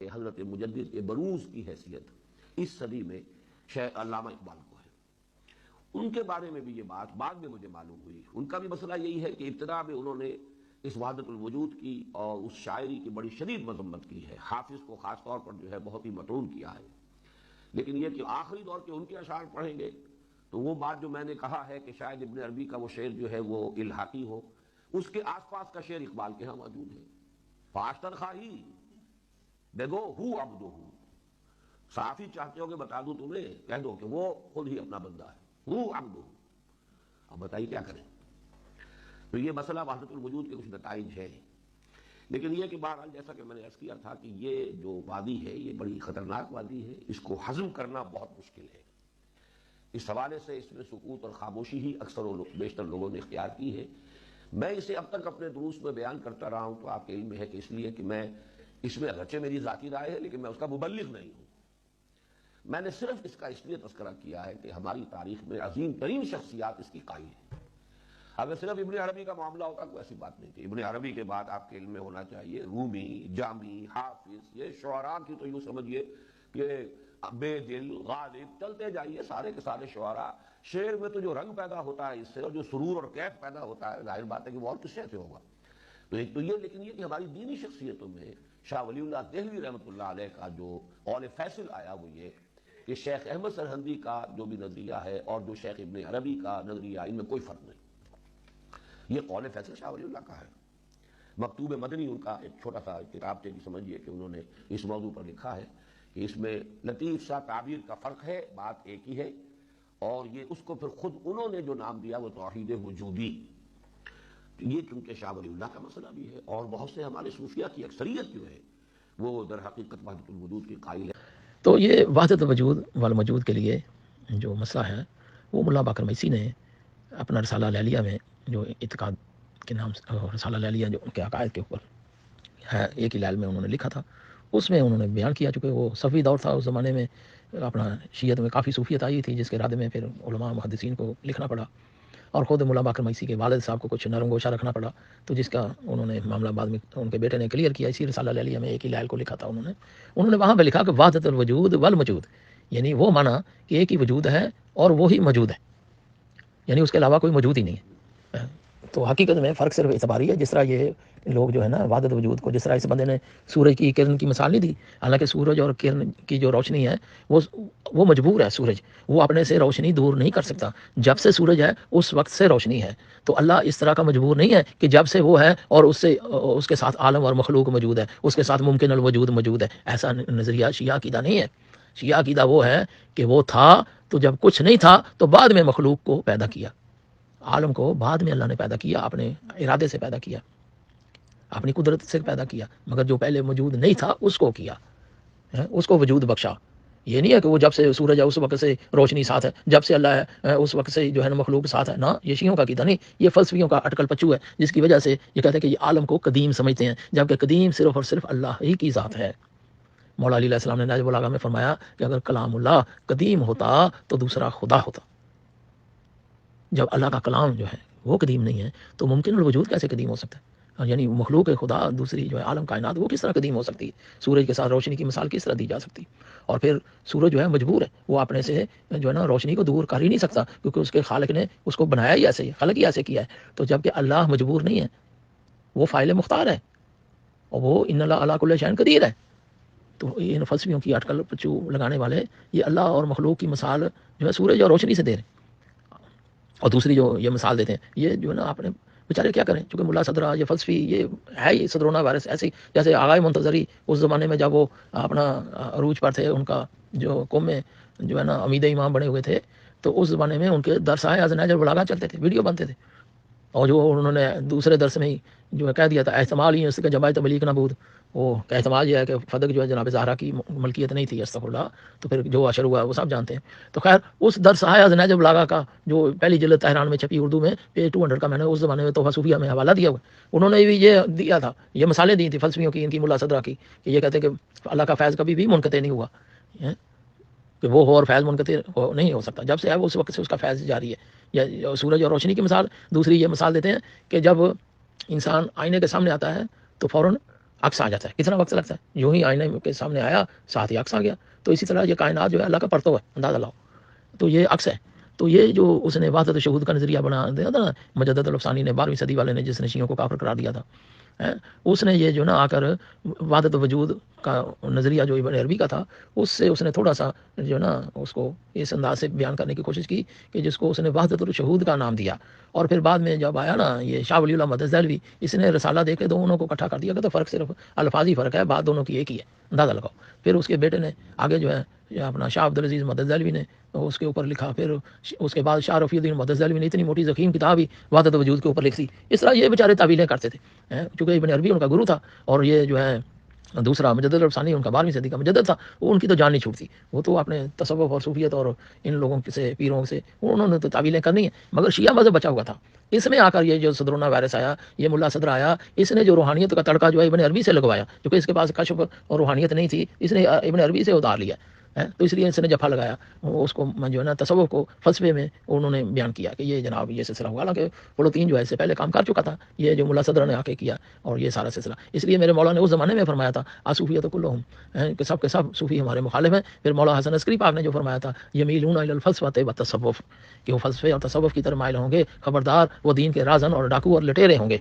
حضرت مجدد بروز کی حیثیت اس صدی میں شیخ علامہ اقبال کو ہے۔ ان کے بارے میں بھی یہ بات بعد میں مجھے معلوم ہوئی۔ ان کا بھی مسئلہ یہی ہے کہ ابتدا میں انہوں نے اس وحدت الوجود کی اور اس شاعری کی بڑی شدید مذمت کی ہے، حافظ کو خاص طور پر جو ہے بہت ہی مطعون کیا ہے، لیکن یہ کہ آخری دور کے ان کے اشعار پڑھیں گے تو وہ بات جو میں نے کہا ہے کہ شاید ابن عربی کا وہ شعر جو ہے وہ الحاقی ہو، اس کے آس پاس کا شعر اقبال کے ہاں موجود ہے۔ فاشتر خواہی دیکھو ہو عبدہ، صحافی چاہتے ہو کہ بتا دوں تمہیں، کہہ دو کہ وہ خود ہی اپنا بندہ ہے، ہو عبدہ۔ اب بتائیے کیا کریں؟ تو یہ مسئلہ وحدت الوجود کے کچھ نتائج ہے، لیکن یہ کہ بہرحال جیسا کہ میں نے عرض کیا تھا کہ یہ جو وادی ہے یہ بڑی خطرناک وادی ہے، اس کو ہضم کرنا بہت مشکل ہے۔ اس حوالے سے اس میں سکوت اور خاموشی ہی اکثر و بیشتر لوگوں نے اختیار کی ہے۔ میں اسے اب تک اپنے دروس میں بیان کرتا رہا ہوں تو آپ کے علم میں ہے کہ اس لیے کہ میں اس میں اگرچہ میری ذاتی رائے ہے لیکن میں اس کا مبلغ نہیں ہوں۔ میں نے صرف اس کا اس لیے تذکرہ کیا ہے کہ ہماری تاریخ میں عظیم ترین شخصیات اس کی قائل ہیں۔ اگر صرف ابن عربی کا معاملہ ہوتا تو ایسی بات نہیں تھی۔ ابن عربی کے بعد آپ کے علم میں ہونا چاہیے رومی، جامی، حافظ، یہ شعراء کی تو یوں سمجھیے کہ بے دل، غالب، چلتے جائیے سارے کے سارے شعراء۔ شعر میں تو جو رنگ پیدا ہوتا ہے اس سے، اور جو سرور اور کیف پیدا ہوتا ہے، ظاہر بات ہے کہ وہ اور کس سے ہوگا۔ تو ایک تو یہ، لیکن یہ کہ ہماری دینی شخصیتوں میں شاہ ولی اللہ دہلوی رحمۃ اللہ علیہ کا جو قول فیصل آیا وہ یہ کہ شیخ احمد سرہندی کا جو بھی نظریہ ہے اور جو شیخ ابن عربی کا نظریہ، ان میں کوئی فرق نہیں۔ یہ قول فیصل شاہ ولی اللہ کا ہے۔ مکتوب مدنی ان کا ایک چھوٹا سا کتاب تھے، سمجھیے کہ انہوں نے اس موضوع پر لکھا ہے کہ اس میں لطیف سا تعبیر کا فرق ہے، بات ایک ہی ہے، اور یہ اس کو پھر خود انہوں نے جو نام دیا وہ توحید وجودی۔ یہ کیونکہ شاہ ولی اللہ کا مسئلہ بھی ہے، اور بہت سے ہمارے صوفیہ کی اکثریت جو ہے وہ در حقیقت وحدت الوجود کی قائل ہے۔ تو یہ وحدت الوجود والموجود کے لیے جو مسئلہ ہے وہ ملا باقر میسی نے اپنا رسالہ لیلیہ میں، جو اعتقاد کے نام سے رسالہ لیلیہ جو ان کے عقائد کے اوپر ہے، ایک ہی لائل میں انہوں نے لکھا تھا، اس میں انہوں نے بیان کیا، چونکہ وہ صفوی دور تھا اس زمانے میں، اپنا شیعت میں کافی صوفیت آئی تھی جس کے ارادے میں پھر علماء محدثین کو لکھنا پڑا، اور خود ملا باقر میسی کے والد صاحب کو کچھ نرم گوشہ رکھنا پڑا، تو جس کا انہوں نے معاملہ بعد میں ان کے بیٹے نے کلیئر کیا۔ اسی رسالہ لیلیہ میں ایک ہی لائل کو لکھا تھا انہوں نے وہاں پہ لکھا کہ وحدت الوجود والموجود، یعنی وہ معنی کہ ایک ہی وجود ہے اور وہی موجود ہے، یعنی اس کے علاوہ کوئی موجود ہی نہیں ہے۔ تو حقیقت میں فرق صرف اعتباری ہے، جس طرح یہ لوگ جو ہے نا وحدت وجود کو، جس طرح اس بندے نے سورج کی کرن کی مثال نہیں دی، حالانکہ سورج اور کرن کی جو روشنی ہے وہ مجبور ہے، سورج وہ اپنے سے روشنی دور نہیں کر سکتا، جب سے سورج ہے اس وقت سے روشنی ہے۔ تو اللہ اس طرح کا مجبور نہیں ہے کہ جب سے وہ ہے اور اس کے ساتھ عالم اور مخلوق موجود ہے، اس کے ساتھ ممکن الوجود موجود ہے، ایسا نظریہ شیعہ عقیدہ نہیں ہے۔ شیعہ عقیدہ وہ ہے کہ وہ تھا تو جب کچھ نہیں تھا تو بعد میں مخلوق کو پیدا کیا، عالم کو بعد میں اللہ نے پیدا کیا، اپنے ارادے سے پیدا کیا، اپنی قدرت سے پیدا کیا، مگر جو پہلے موجود نہیں تھا اس کو کیا، اس کو وجود بخشا۔ یہ نہیں ہے کہ وہ جب سے سورج ہے اس وقت سے روشنی ساتھ ہے، جب سے اللہ ہے اس وقت سے جو ہے نا مخلوق ساتھ ہے، نہ، یہ شیعوں کا عقیدہ نہیں، یہ فلسفیوں کا اٹکل پچو ہے، جس کی وجہ سے یہ کہتے ہیں کہ یہ عالم کو قدیم سمجھتے ہیں، جبکہ قدیم صرف اور صرف اللہ ہی کی ذات ہے۔ مولا علی علیہ السلام نے نہج البلاغہ میں فرمایا کہ اگر کلام اللہ قدیم ہوتا تو دوسرا خدا ہوتا۔ جب اللہ کا کلام جو ہے وہ قدیم نہیں ہے تو ممکن الوجود کیسے قدیم ہو سکتا ہے؟ یعنی مخلوق خدا دوسری جو ہے عالم کائنات وہ کس طرح قدیم ہو سکتی ہے؟ سورج کے ساتھ روشنی کی مثال کس طرح دی جا سکتی؟ اور پھر سورج جو ہے مجبور ہے، وہ اپنے سے جو ہے نا روشنی کو دور کر ہی نہیں سکتا، کیونکہ اس کے خالق نے اس کو بنایا ہی ایسے ہی، خلق ہی ایسے کیا ہے۔ تو جب کہ اللہ مجبور نہیں ہے، وہ فاعل مختار ہے، اور وہ ان اللہ علی کل شیء قدیر ہے۔ تو ان فلسفیوں کی اٹکل پچو لگانے والے یہ اللہ اور مخلوق کی مثال جو ہے سورج اور روشنی سے دے رہے ہیں، اور دوسری جو یہ مثال دیتے ہیں یہ جو ہے نا اپنے بیچارے کیا کریں، چونکہ ملا صدرہ یہ فلسفی یہ ہے ہی صدرونا وائرس، ایسے ہی جیسے آغائے منتظری اس زمانے میں جب وہ اپنا عروج پر تھے، ان کا جو قوم میں جو ہے نا امید امام بنے ہوئے تھے، تو اس زمانے میں ان کے درس آئے از نہج البلاغہ چلتے تھے، ویڈیو بنتے تھے، اور جو انہوں نے دوسرے درس میں ہی جو ہے کہہ دیا تھا احتمال ہی اس کا جماعت تبلیغ نبود، وہ کہ احتمال یہ ہے کہ فدق جو ہے جناب زہرا کی ملکیت نہیں تھی، استغفر اللہ، تو پھر جو اشر ہوا وہ سب جانتے ہیں۔ تو خیر اس درس آیا از نہج البلاغہ کا جو پہلی جلد تہران میں چھپی اردو میں پیج 200 کا، میں نے اس زمانے میں تحفہ صوفیہ میں حوالہ دیا ہوا، انہوں نے بھی یہ دیا تھا، یہ مثالیں دی تھی فلسفیوں کی، ان کی ملا صدرہ کی، کہ یہ کہتے ہیں کہ اللہ کا فیض کبھی بھی منقطع نہیں ہوا، کہ وہ ہو اور فیض منقطع نہیں ہو سکتا، جب سے ہے وہ اس وقت سے اس کا فیض جاری ہے۔ یا سورج اور روشنی کی مثال، دوسری یہ مثال دیتے ہیں کہ جب انسان آئینے کے سامنے آتا ہے تو فوراً عکس آ جاتا ہے. کتنا وقت لگتا ہے؟ یوں ہی آئینے کے سامنے آیا ساتھ ہی عکس آ گیا. تو اسی طرح یہ کائنات جو ہے اللہ کا پرتو ہے، اندازہ لاؤ. تو یہ عکس ہے. تو یہ جو اس نے وحدت شہود کا نظریہ بنا دیا تھا نا مجدد الافسانی نے 12ویں صدی والے نے، جس نے شیعوں کو کافر قرار دیا تھا، اس نے یہ جو نا آ کر وحدت وجود کا نظریہ جو ابن عربی کا تھا اس سے اس نے تھوڑا سا جو نا اس کو اس انداز سے بیان کرنے کی کوشش کی کہ جس کو اس نے وحدت الشہود کا نام دیا. اور پھر بعد میں جب آیا نا یہ شاہ ولی اللہ مدد دہلوی، اس نے رسالہ دے کے دونوں کو اکٹھا کر دیا کہ تو فرق صرف الفاظی فرق ہے، بات دونوں کی ایک ہی ہے، اندازہ لگاؤ. پھر اس کے بیٹے نے آگے جو ہے اپنا شاہ عبدالعزیز مدد دہلوی نے اس کے اوپر لکھا. پھر اس کے بعد شاہ رفیع الدین مدد دہلوی نے اتنی موٹی ضخیم کتاب ہی وحدت وجود کے اوپر لکھ دی. اس طرح یہ بیچارے تعویلیں کرتے تھے چونکہ ابن عربی ان کا گرو تھا، اور یہ جو ہے دوسرا مجدد الافسانی ان کا 12ویں صدی کا مجدد تھا. وہ ان کی تو جان نہیں چھوٹتی، وہ تو اپنے تصوف اور صوفیت اور ان لوگوں سے پیروں سے انہوں نے تو تعویلیں کرنی ہیں. مگر شیعہ مذہب بچا ہوا تھا. اس میں آ کر یہ جو صدرونہ وائرس آیا، یہ ملا صدر آیا، اس نے جو روحانیت کا تڑکا جو ہے ابن عربی سے لگوایا، کیونکہ اس کے پاس کشف اور روحانیت نہیں تھی، اس نے ابن عربی سے اتار لیا. تو اس لیے اس نے جفا لگایا اس کو جو ہے نا تصوف کو فلسفے میں انہوں نے بیان کیا کہ یہ جناب یہ سلسلہ ہوا، حالانکہ فلوطین جو ہے اس سے پہلے کام کر چکا تھا، یہ جو ملا صدر نے آ کے کیا اور یہ سارا سلسلہ. اس لیے میرے مولا نے اس زمانے میں فرمایا تھا آصوفیت کلہم، کہ سب کے سب صوفی ہمارے مخالف ہیں. پھر مولا حسن عسکری پاک نے جو فرمایا تھا یمیلون الی الفلسفۃ والتصوف، کہ وہ فلسفے اور تصوف کی طرف مائل ہوں گے، خبردار وہ دین کے رازن اور ڈاکو اور لٹیرے ہوں گے.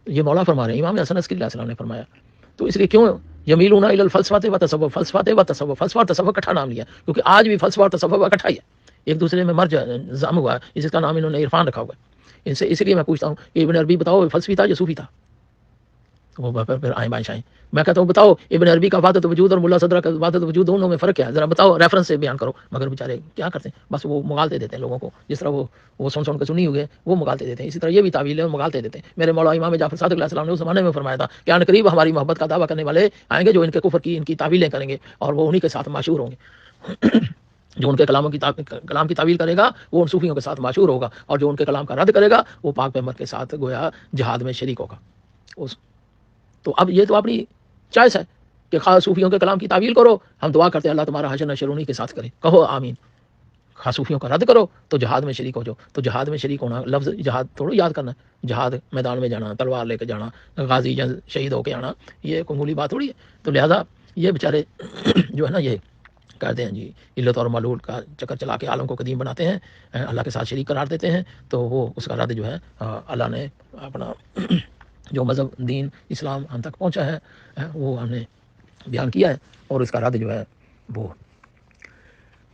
یہ مولا فرما رہے ہیں، امام حسن عسکری علیہ السلام نے فرمایا. تو اس لیے کیوں یمیلون الی الفلسفۃ والتصوف، فلسفہ و تصوف، فلسفہ اور تصوف اکٹھا نام لیا کیونکہ آج بھی فلسفہ اور تصوف اکٹھا ہی ہے، ایک دوسرے میں مرج ضم ہوا ہے. اس کا نام انہوں نے عرفان رکھا ہوا ہے. اس لیے میں پوچھتا ہوں کہ ابن عربی بتاؤ فلسفی تھا یا صوفی تھا؟ وہ پھر آئیں بائیں شائیں. میں کہتا ہوں بتاؤ ابن عربی کا وحدت وجود اور ملا صدرہ کا وحدت وجود دونوں میں فرق کیا ہے؟ ذرا بتاؤ، ریفرنس سے بیان کرو. مگر بیچارے کیا کرتے ہیں، بس وہ مغالتے دیتے ہیں لوگوں کو، جس طرح وہ سن کے سنی ہوئے وہ مغالتے دیتے ہیں. اسی طرح یہ بھی تعویل ہے، مغالتے دیتے ہیں. میرے مولا امام جعفر صادق علیہ السلام نے اس زمانے میں فرمایا تھا کہ ان قریب ہماری محبت کا دعویٰ کرنے والے آئیں گے جو ان کے کفر کی ان کی تعویلیں کریں گے، اور وہ انہی کے ساتھ معشور ہوں گے. جو ان کے کلام کی تعویل کرے گا وہ ان صوفیوں کے ساتھ معشور ہوگا، اور جو ان کے کلام کا رد کرے گا وہ پاک پیغمبر کے ساتھ گویا جہاد میں شریک ہوگا. تو اب یہ تو اپنی چوائس ہے کہ خاص صوفیوں کے کلام کی تعویل کرو، ہم دعا کرتے ہیں اللہ تمہارا حشر نشر انہی کے ساتھ کرے، کہو آمین. خاص صوفیوں کا رد کرو تو جہاد میں شریک ہو جاؤ. تو جہاد میں شریک ہونا لفظ جہاد تھوڑا یاد کرنا ہے، جہاد میدان میں جانا، تلوار لے کے جانا، غازی جنگ شہید ہو کے آنا، یہ کوئی معمولی بات تھوڑی ہے. تو لہذا یہ بیچارے جو ہے نا یہ کہتے ہیں جی علت اور معلول کا چکر چلا کے عالم کو قدیم بناتے ہیں، اللہ کے ساتھ شریک قرار دیتے ہیں. تو وہ اس کا رد جو ہے اللہ نے اپنا جو مذہب دین اسلام ہم تک پہنچا ہے وہ ہم نے بیان کیا ہے، اور اس کا رد جو ہے وہ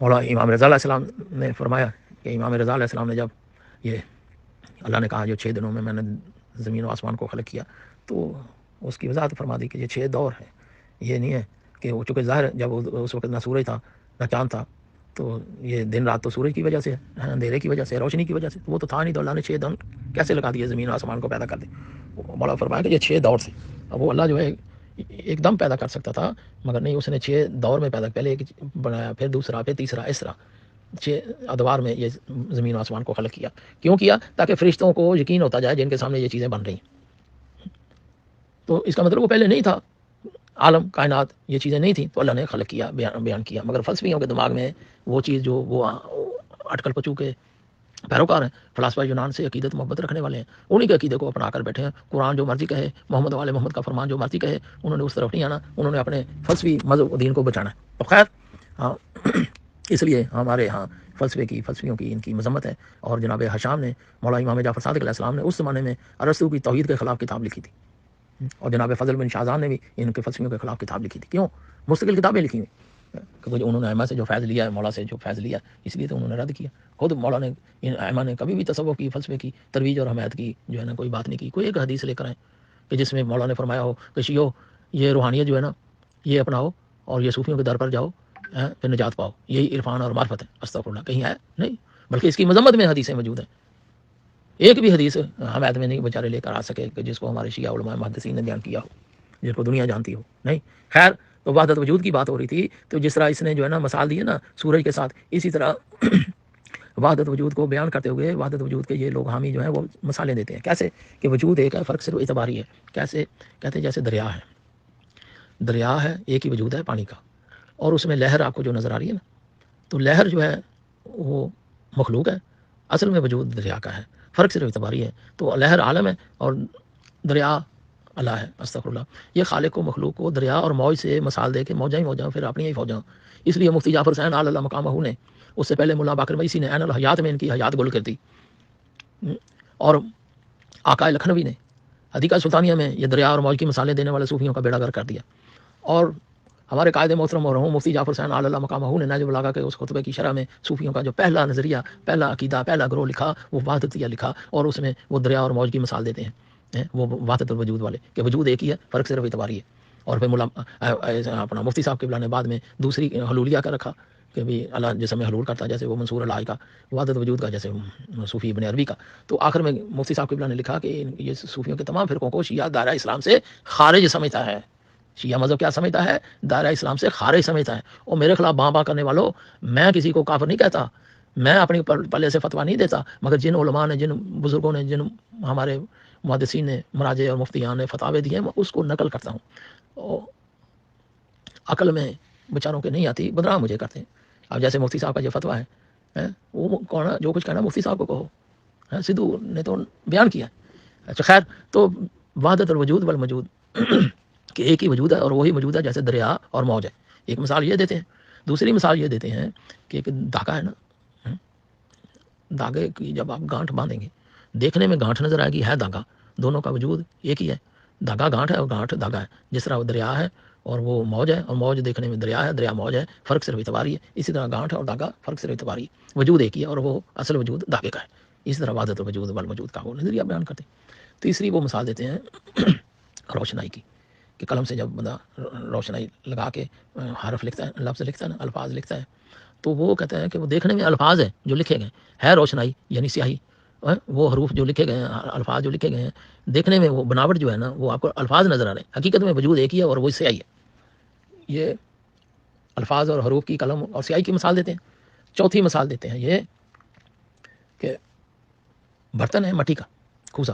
مولا امام رضا علیہ السلام نے فرمایا کہ امام رضا علیہ السلام نے جب یہ اللہ نے کہا جو 6 دنوں میں میں نے زمین و آسمان کو خلق کیا، تو اس کی وضاحت فرما دی کہ یہ 6 دور ہیں. یہ نہیں ہے کہ وہ چونکہ ظاہر جب اس وقت نہ سورج تھا نہ چاند تھا، تو یہ دن رات تو سورج کی وجہ سے ہے، اندھیرے کی وجہ سے، روشنی کی وجہ سے، وہ تو تھا نہیں. تو اللہ نے 6 دن کیسے لگا دیے زمین و آسمان کو پیدا کر دی. مولا فرمایا کہ یہ 6 دور تھے. اب وہ اللہ جو ہے ایک دم پیدا کر سکتا تھا، مگر نہیں، اس نے 6 دور میں پیدا، پہلے ایک بنایا، پھر دوسرا، پھر تیسرا، اس طرح 6 ادوار میں یہ زمین و آسمان کو خلق کیا. کیوں کیا؟ تاکہ فرشتوں کو یقین ہوتا جائے جن کے سامنے یہ چیزیں بن رہی ہیں. تو اس کا مطلب وہ پہلے نہیں تھا عالم کائنات، یہ چیزیں نہیں تھیں تو اللہ نے خلق کیا، بیان کیا. مگر فلسفیوں کے دماغ میں وہ چیز جو وہ اٹکل پچو کے پیروکار ہیں، فلاسفہ یونان سے عقیدت محبت رکھنے والے ہیں، انہی کے عقیدے کو اپنا کر بیٹھے ہیں. قرآن جو مرضی کہے، محمد والے محمد کا فرمان جو مرضی کہے، انہوں نے اس طرف نہیں آنا، انہوں نے اپنے فلسفی مذہب و دین کو بچانا ہے. تو خیر ہاں اس لیے ہمارے ہاں فلسفیوں کی ان کی مذمت ہے. اور جناب حشام نے مولا امام جعفر صادق علیہ السلام نے اس زمانے میں ارسطو کی توحید کے خلاف کتاب لکھی تھی، اور جناب فضل بن شاہزان نے بھی ان کے فلسفیوں کے خلاف کتاب لکھی تھی. کیوں؟ مستقل کتابیں لکھی ہوئی، کیونکہ انہوں نے ائمہ سے جو فیض لیا ہے، مولا سے جو فیض لیا، اس لیے تو انہوں نے رد کیا. خود مولا نے ان ائمہ نے کبھی بھی تصوف کی، فلسفے کی ترویج اور حمایت کی جو ہے نا کوئی بات نہیں کی. کوئی ایک حدیث لے کر آئیں کہ جس میں مولا نے فرمایا ہو کہ شیعو یہ روحانیت جو ہے نا یہ اپناؤ اور یہ صوفیوں کے در پر جاؤ، پھر نجات پاؤ، یہی عرفان اور معرفت ہے. استغفر اللہ، کہیں ہے نہیں، بلکہ اس کی مذمت میں حدیثیں موجود ہیں. ایک بھی حدیث حمایت میں نہیں بیچارے لے کر آ سکے کہ جس کو ہمارے شیعہ علماء محدثین نے بیان کیا ہو، جس کو دنیا جانتی ہو. نہیں. خیر، تو وحدت وجود کی بات ہو رہی تھی. تو جس طرح اس نے جو ہے نا مثال دی ہے نا سورج کے ساتھ، اسی طرح وحدت وجود کو بیان کرتے ہوئے وحدت وجود کے یہ لوگ حامی جو ہیں وہ مثالیں دیتے ہیں. کیسے کہ وجود ایک ہے، فرق صرف اعتباری ہے. کیسے؟ کہتے ہیں جیسے دریا ہے، دریا ہے، ایک ہی وجود ہے پانی کا، اور اس میں لہر آپ کو جو نظر آ رہی ہے نا، تو لہر جو ہے وہ مخلوق ہے، اصل میں وجود دریا کا ہے، فرق صرف اعتباری ہے. تو لہر عالم ہے اور دریا اللہ ہے، استغفر اللہ، یہ خالق و مخلوق کو دریا اور موج سے مثال دے کے موجاں ہی موجاں پھر اپنی ہی فوجاں. اس لیے مفتی جعفر حسین آل اللہ مقامہ نے، اس سے پہلے ملا باقر مئیسی نے عین الحیات میں ان کی حیات گل کر دی، اور آقا لکھنوی نے حدیقہ سلطانیہ میں یہ دریا اور موج کی مثالیں دینے والے صوفیوں کا بیڑا گرک کر دیا. اور ہمارے قائد محترم مرحوم مفتی جعفر حسین آل اللہ مقامہ نے نہج البلاغہ کے اس خطبے کی شرح میں صوفیوں کا جو پہلا نظریہ، پہلا عقیدہ، پہلا گروہ لکھا، وہ وحدتیہ لکھا، اور اس میں وہ دریا اور موج کی مثال دیتے ہیں، وہ وحدت الوجود والے کہ وجود ایک ہی ہے، فرق صرف اعتباری ہے. اور پھر اپنا مفتی صاحب قبلہ نے بعد میں دوسری حلولیہ کا رکھا کہ بھی اللہ جسم میں حلول کرتا ہے، جیسے وہ منصور الہی کا، وحدت وجود کا جیسے صوفی ابن عربی کا. تو آخر میں مفتی صاحب قبلہ نے لکھا کہ یہ صوفیوں کے تمام فرقوں کو شیعہ دائرہ اسلام سے خارج سمجھتا ہے. شیعہ مذہب کیا سمجھتا ہے؟ دائرہ اسلام سے خارج سمجھتا ہے. اور میرے خلاف باں کرنے والوں، میں کسی کو کافر نہیں کہتا، میں اپنی پلے سے فتویٰ نہیں دیتا، مگر جن علماء نے، جن بزرگوں نے، جن ہمارے محدثین نے، مراجع اور مفتیان نے فتاوے دیے ہیں، میں اس کو نقل کرتا ہوں. عقل میں بیچاروں کے نہیں آتی، بدنام مجھے کرتے ہیں. اب جیسے مفتی صاحب کا جو فتویٰ ہے، وہ کون، جو کچھ کہنا مفتی صاحب کو کہو، سدھو نے تو بیان کیا. اچھا خیر، تو وحدت الوجود والموجود کہ ایک ہی وجود ہے اور وہی موجود ہے جیسے دریا اور موج ہے. ایک مثال یہ دیتے ہیں. دوسری مثال یہ دیتے ہیں کہ ایک دھاگا ہے نا، دھاگے کی جب آپ گانٹھ باندھیں گے، دیکھنے میں گانٹھ نظر آئے گی، ہے دھاگا، دونوں کا وجود ایک ہی ہے. دھاگا گانٹھ ہے اور گانٹھ دھاگا ہے. جس طرح وہ دریا ہے اور وہ موج ہے، اور موج دیکھنے میں دریا ہے، دریا موج ہے، فرق صرف اعتباری ہے. اسی طرح گانٹھ اور دھاگا فرق صرف اعتباری ہے، وجود ایک ہی ہے اور وہ اصل وجود دھاگے کا ہے. اسی طرح وحدت الوجود والموجود کا وہ نظریہ بیان کرتے ہیں. تیسری وہ مثال دیتے ہیں روشنائی کی، کہ قلم سے جب بندہ روشنائی لگا کے حرف لکھتا ہے، لفظ لکھتا ہے نا، الفاظ لکھتا ہے، تو وہ کہتا ہے کہ وہ دیکھنے میں الفاظ ہیں جو لکھے گئے ہے روشنائی یعنی سیاہی، وہ حروف جو لکھے گئے ہیں، الفاظ جو لکھے گئے ہیں، دیکھنے میں وہ بناوٹ جو ہے نا، وہ آپ کو الفاظ نظر آ رہے ہیں، حقیقت میں وجود ایک ہی ہے اور وہ سیاہی ہے. یہ الفاظ اور حروف کی، قلم اور سیاہی کی مثال دیتے ہیں. چوتھی مثال دیتے ہیں یہ کہ برتن ہے مٹی کا، کوزہ،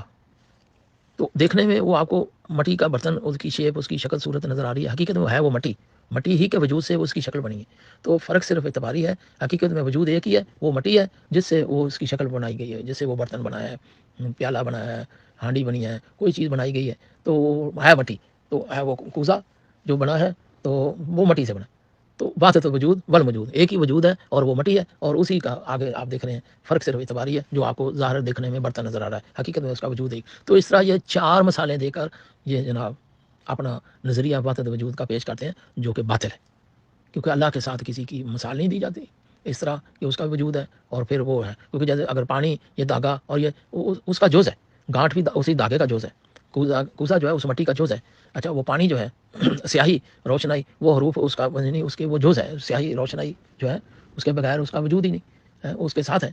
تو دیکھنے میں وہ آپ کو مٹی کا برتن، اس کی شیپ، اس کی شکل صورت نظر آ رہی ہے، حقیقت میں وہ ہے وہ مٹی، مٹی ہی کے وجود سے وہ اس کی شکل بنی ہے. تو فرق صرف اعتباری ہے، حقیقت میں وجود ایک ہی ہے، وہ مٹی ہے جس سے وہ اس کی شکل بنائی گئی ہے، جس سے وہ برتن بنایا ہے، پیالہ بنایا ہے، ہانڈی بنی ہے، کوئی چیز بنائی گئی ہے، تو وہ ہے مٹی، تو ہے وہ کوزہ جو بنا ہے، تو وہ مٹی سے بنا. تو وحدت الوجود والموجود، ایک ہی وجود ہے اور وہ مٹی ہے، اور اسی کا آگے آپ دیکھ رہے ہیں فرق صرف اعتباری ہے. جو آپ کو ظاہر دیکھنے میں برتن نظر آ رہا ہے، حقیقت میں اس کا وجود ایک. تو اس طرح یہ چار مثالیں دے کر یہ جناب اپنا نظریہ وحدت وجود کا پیش کرتے ہیں، جو کہ باطل ہے، کیونکہ اللہ کے ساتھ کسی کی مثال نہیں دی جاتی اس طرح کہ اس کا وجود ہے اور پھر وہ ہے. کیونکہ جیسے اگر پانی، یہ دھاگا، اور یہ اس کا جز ہے، گانٹھ بھی اسی دھاگے کا جز ہے، کوزہ جو ہے اس مٹی کا جز ہے. اچھا وہ پانی جو ہے سیاہی، روشنائی، وہ حروف اس کا نہیں، اس کے وہ جز ہے، سیاہی روشنائی جو ہے اس کے بغیر اس کا وجود ہی نہیں، اس کے ساتھ ہے.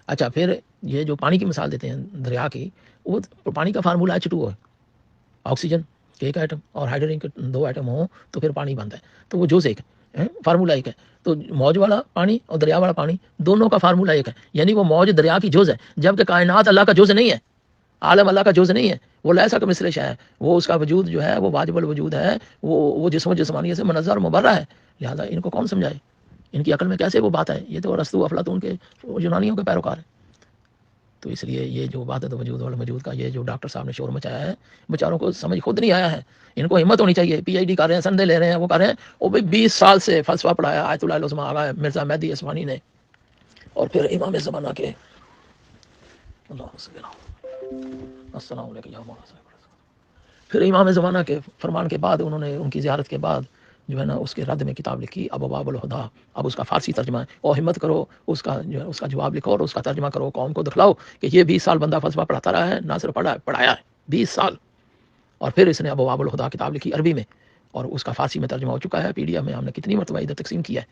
اچھا پھر یہ جو پانی کی مثال دیتے ہیں دریا کی، وہ پانی کا فارمولہ H2O ہے، آکسیجن کے ایک ایٹم اور ہائیڈروجن کے 2 ایٹم ہوں تو پھر پانی بنتا ہے. تو وہ جز ایک ہے، فارمولہ ایک ہے. تو موج والا پانی اور دریا والا پانی دونوں کا فارمولہ ایک ہے، یعنی وہ موج دریا کی جز ہے، جبکہ کائنات اللہ کا جز نہیں ہے، عالم اللہ کا جز نہیں ہے. وہ لیسا کا مثل شے ہے، وہ اس کا وجود جو ہے وہ واجب الوجود ہے، وہ جسم و جسمانیت سے منزہ اور مبرہ ہے. لہذا ان کو کون سمجھائے، ان کی عقل میں کیسے وہ بات ہے؟ یہ تو ارسطو افلاطون کے یونانیوں کے پیروکار ہیں. تو اس لیے یہ جو وحدت وجود والموجود کا یہ جو ڈاکٹر صاحب نے شور مچایا ہے، بیچاروں کو سمجھ خود نہیں آیا ہے. ان کو ہمت ہونی چاہیے، پی ایچ ڈی کر رہے ہیں، سندے لے رہے ہیں، وہ کر رہے ہیں، وہ بھی 20 سال سے فلسفہ پڑھایا آیت اللہ العظمہ آغا مرزا مہدی عثمانی نے، اور پھر امام زمانہ کے السلام علیکم یا مولانا صاحب، پھر امام زمانہ کے فرمان کے بعد انہوں نے ان کی زیارت کے بعد جو ہے نا اس کے رد میں کتاب لکھی ابواب الہدیٰ. اب اس کا فارسی ترجمہ ہے، اور ہمت کرو اس کا جو ہے اس کا جواب لکھو اور اس کا ترجمہ کرو، قوم کو دکھلاؤ کہ یہ 20 سال بندہ فلسفہ پڑھاتا رہا ہے، نہ صرف پڑھایا ہے 20 سال. اور پھر اس نے ابواب الہدیٰ کتاب لکھی عربی میں، اور اس کا فارسی میں ترجمہ ہو چکا ہے، PDF میں ہم نے کتنی مرتبہ ادھر تقسیم کیا ہے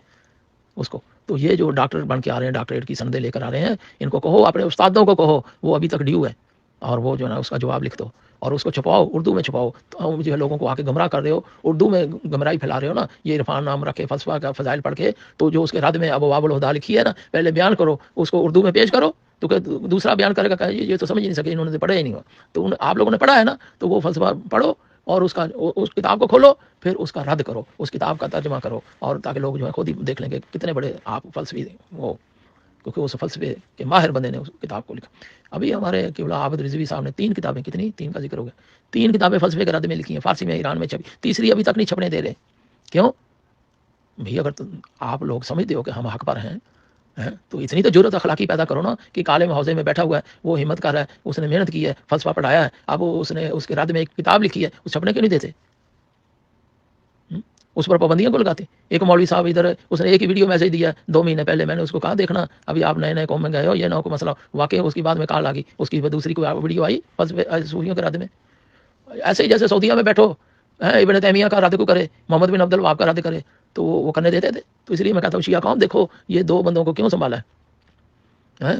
اس کو. تو یہ جو ڈاکٹر بن کے آ رہے ہیں، ڈاکٹریٹ کی سندیں لے کر آ رہے ہیں، ان کو کہو، اپنے استادوں کو کہو، وہ ابھی تک ڈیو ہے، اور وہ جو ہے نا اس کا جواب لکھ دو اور اس کو چھپاؤ، اردو میں چھپاؤ. تو جو ہے لوگوں کو آ کے گمراہ کر رہے ہو، اردو میں گمراہی پھیلا رہے ہو نا، یہ عرفان نام رکھے فلسفہ کا فضائل پڑھ کے. تو جو اس کے رد میں ابواب الہدیٰ لکھی ہے نا، پہلے بیان کرو، اس کو اردو میں پیش کرو، تو کہ دوسرا بیان کرے گا کہ یہ تو سمجھ نہیں سکے، انہوں نے پڑھا ہی نہیں ہوا. تو آپ لوگوں نے پڑھا ہے نا، تو وہ فلسفہ پڑھو اور اس کتاب کو کھولو، پھر اس کا رد کرو، اس کتاب کا ترجمہ کرو، اور تاکہ لوگ جو ہے خود ہی دیکھ لیں گے کتنے بڑے آپ فلسفی وہ کیونکہ اس فلسفے کے ماہر بندے نے اس کتاب کو لکھا. ابھی ہمارے قبلہ عابد رضوی صاحب نے 3 کتابیں، کتنی 3 کا ذکر ہو گیا، 3 کتابیں فلسفے کے رد میں لکھی ہیں، فارسی میں، ایران میں چھپی، تیسری ابھی تک نہیں چھپنے دے رہے. کیوں بھئی؟ اگر آپ لوگ سمجھتے ہو کہ ہم حق پر ہیں تو اتنی تو جرت اخلاقی پیدا کرو نا کہ کالم حوضے میں بیٹھا ہوا ہے، وہ ہمت کر رہا ہے، اس نے محنت کی ہے، فلسفہ پڑھایا ہے، اب اس نے اس کے رد میں ایک کتاب لکھی ہے، اس چھپنے کیوں نہیں دیتے؟ اس پر پابندیاں کو لگاتے. ایک مولوی صاحب ادھر اس نے ایک ہی ویڈیو میسج دیا 2 مہینے پہلے، میں نے اس کو کہا دیکھنا ابھی آپ نئے قوم میں گئے ہو، یہ نہ کوئی مسئلہ واقع اس کی بعد میں کال آ گئی، اس کی دوسری کوئی ویڈیو آئی صوفیوں کے رد میں. ایسے ہی جیسے سعودیہ میں بیٹھو ابن تیمیہ کا رد کو کرے، محمد بن عبد الوہاب کا رد کرے تو وہ کرنے دیتے تھے. تو اس لیے میں کہتا ہوں شیعہ قوم دیکھو یہ 2 بندوں کو کیوں سنبھالا ہے.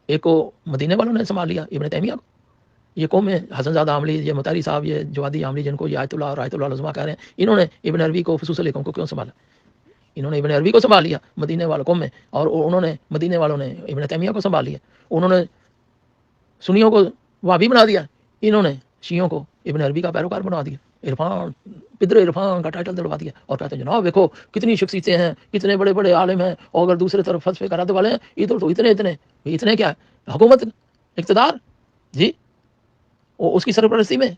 ایک کو مدینے والوں نے سنبھال لیا ابن تیمیہ کو، یہ قوم ہے حسن زادہ عاملی، یہ مطہری صاحب، یہ جوادی عاملی جن کو یہ آیت اللہ اور آیت اللہ العظمیٰ کہہ رہے ہیں، انہوں نے ابن عربی کو خصوص علیکم کو کیوں سنبھالا؟ انہوں نے ابن عربی کو سنبھال لیا مدینے والوں قوم میں، اور انہوں نے مدینے والوں نے ابن تیمیہ کو سنبھال لیا. انہوں نے سنیوں کو وہابی بنا دیا، انہوں نے شیعوں کو ابن عربی کا پیروکار بنا دیا، عرفان پدر عرفان کا ٹائٹل دلوا دیا، اور کہتے ہیں جناب دیکھو کتنی شخصیتیں ہیں، کتنے بڑے بڑے عالم ہیں، اور اگر دوسرے طرف فلسفے کا رد والے ہیں ادھر تو اتنے کیا ہے، حکومت اقتدار جی اس کی سرپرستی میں.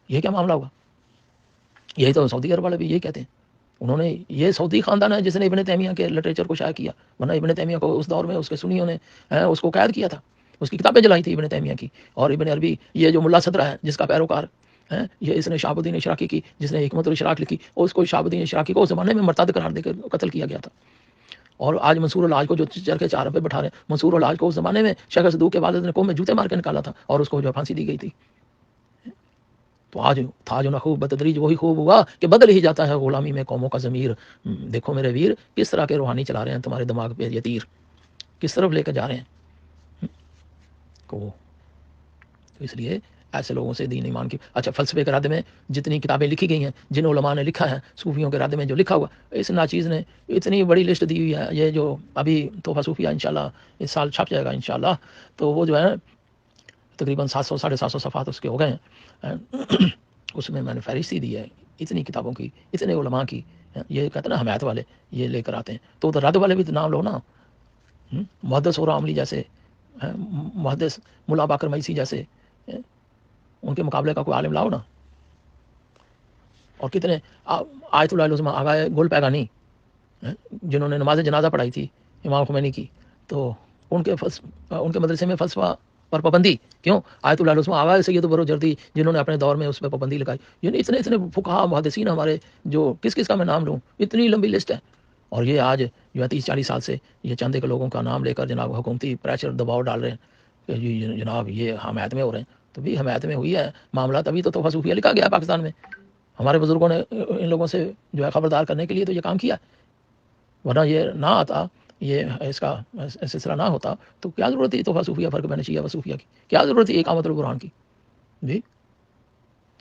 یہ کیا معاملہ ہوگا؟ یہی تو سعودی عرب والے بھی یہی کہتے ہیں. انہوں نے یہ سعودی خاندان ہے جس نے ابن تیمیہ کے لٹریچر کو شائع کیا، ورنہ ابن تیمیہ کو اس دور میں اس کے سنیوں نے اس کو قید کیا تھا، اس کی کتابیں جلائی تھی ابن تیمیہ کی. اور ابن عربی یہ جو ملا صدرہ ہے جس کا پیروکار ہے، یہ اس نے شہاب الدین اشراقی کی، جس نے حکمت الاشراق لکھی، اور اس کو شہاب الدین اشراقی کو اس زمانے میں مرتد قرار دے کر قتل کیا گیا تھا. اور آج منصور الحاج کو جو چرخے 4 پہ بٹھا رہے ہیں، منصور الحاج کو اس زمانے میں شیخ صدوق کے والد نے قوم میں جوتے مار کے نکالا تھا، اور اس کو جو پھانسی دی گئی تھی. تو آج تھا جو نہ خوب بتدریج وہی خوب ہوا کہ بدل ہی جاتا ہے غلامی میں قوموں کا ضمیر. دیکھو میرے ویر کس طرح کے روحانی چلا رہے ہیں تمہارے دماغ پہ یہ تیر، کس طرف لے کے جا رہے ہیں کو. تو اس لیے ایسے لوگوں سے دین ایمان کی. اچھا فلسفے کے رد میں جتنی کتابیں لکھی گئی ہیں، جن علماء نے لکھا ہے صوفیوں کے رد میں جو لکھا ہوا، اس ناچیز نے اتنی بڑی لسٹ دی ہوئی ہے. یہ جو ابھی تحفہ صوفیہ انشاءاللہ اس سال چھپ جائے گا انشاءاللہ، تو وہ جو ہے تقریباً 700 750 صفحات اس کے ہو گئے ہیں. اس میں نے فہرستی دی ہے اتنی کتابوں کی، اتنے علماء کی. یہ کہتے ہیں نا حمایت والے یہ لے کر آتے ہیں، تو رد والے بھی تو نام لو نا. محدث اور عاملی جیسے، محدث ملا باقر میسی جیسے، ان کے مقابلے کا کوئی عالم لاؤ نا. اور کتنے آیت اللہ العظمیٰ آغائے گل پیگانی جنہوں نے نماز جنازہ پڑھائی تھی امام خمینی کی، تو ان کے مدرسے میں فلسفہ پر پابندی کیوں؟ آیت اللہ العظمیٰ آغائے سید بروجردی جنہوں نے اپنے دور میں اس پہ پابندی لگائی. یعنی اتنے فقہا محدثین ہمارے جو کس کا میں نام لوں، اتنی لمبی لسٹ ہے. اور یہ آج جو ہے 30-40 سال سے یہ چندے کے لوگوں کا نام لے کر جناب حکومتی پریشر دباؤ ڈال رہے ہیں کہ جی جناب یہ حمایت میں ہو رہے ہیں. تو بھی حمایت میں ہوئی ہے معاملہ، تبھی تو تحفہ صوفیہ لکھا گیا پاکستان میں. ہمارے بزرگوں نے ان لوگوں سے جو ہے خبردار کرنے کے لیے تو یہ کام کیا، ورنہ یہ نہ آتا، یہ اس کا سلسلہ نہ ہوتا تو کیا ضرورت تھی تحفہ صوفیہ فرق بین شیعہ و صوفیہ کی؟ کیا ضرورت تھی اقامت القرآن کی جی؟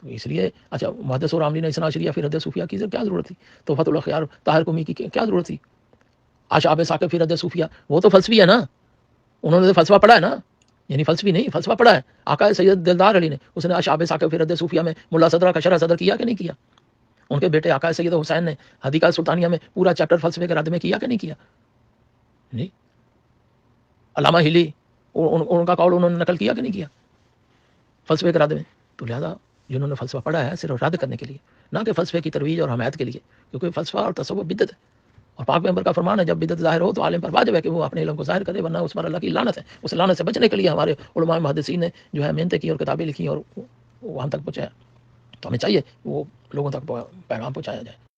تو اس لیے اچھا محدث اور عاملی نے اثنا عشریہ فی رد صوفیہ کی کیا ضرورت تھی؟ تحفۃ الخیار طاہر قمی کی کیا ضرورت تھی؟ اشعاب ثاقب فی رد صوفیہ وہ تو فلسفی ہے نا، انہوں نے تو فلسفہ پڑھا ہے نا، یعنی فلسفی نہیں فلسفہ پڑھا ہے. آقا سید دلدار علی نے اس نے اشعاب ثاقب فی رد صوفیہ میں ملا صدرہ کا شرح صدر کیا کہ نہیں کیا؟ ان کے بیٹے آقا سید حسین نے حدیقہ سلطانیہ میں پورا چیپٹر فلسفے کے رد میں کیا کہ نہیں کیا؟ نہیں. علامہ ہلی ان کا قول انہوں نے نقل کیا کہ نہیں کیا فلسفے کے رد میں؟ تو لہذا جنہوں نے فلسفہ پڑھا ہے صرف رد کرنے کے لیے، نہ کہ فلسفے کی ترویج اور حمایت کے لیے، کیونکہ فلسفہ اور تصوف بدعت ہے. اور پاک پیغمبر کا فرمان ہے جب بدعت ظاہر ہو تو عالم پر واجب ہے کہ وہ اپنے علم کو ظاہر کرے، ورنہ اس پر اللہ کی لعنت ہے. اس لعنت سے بچنے کے لیے ہمارے علماء محدثین نے جو ہے محنتیں کی اور کتابیں لکھی اور وہ ہم تک پہنچایا. تو ہمیں چاہیے وہ لوگوں تک پیغام پہنچایا جائے.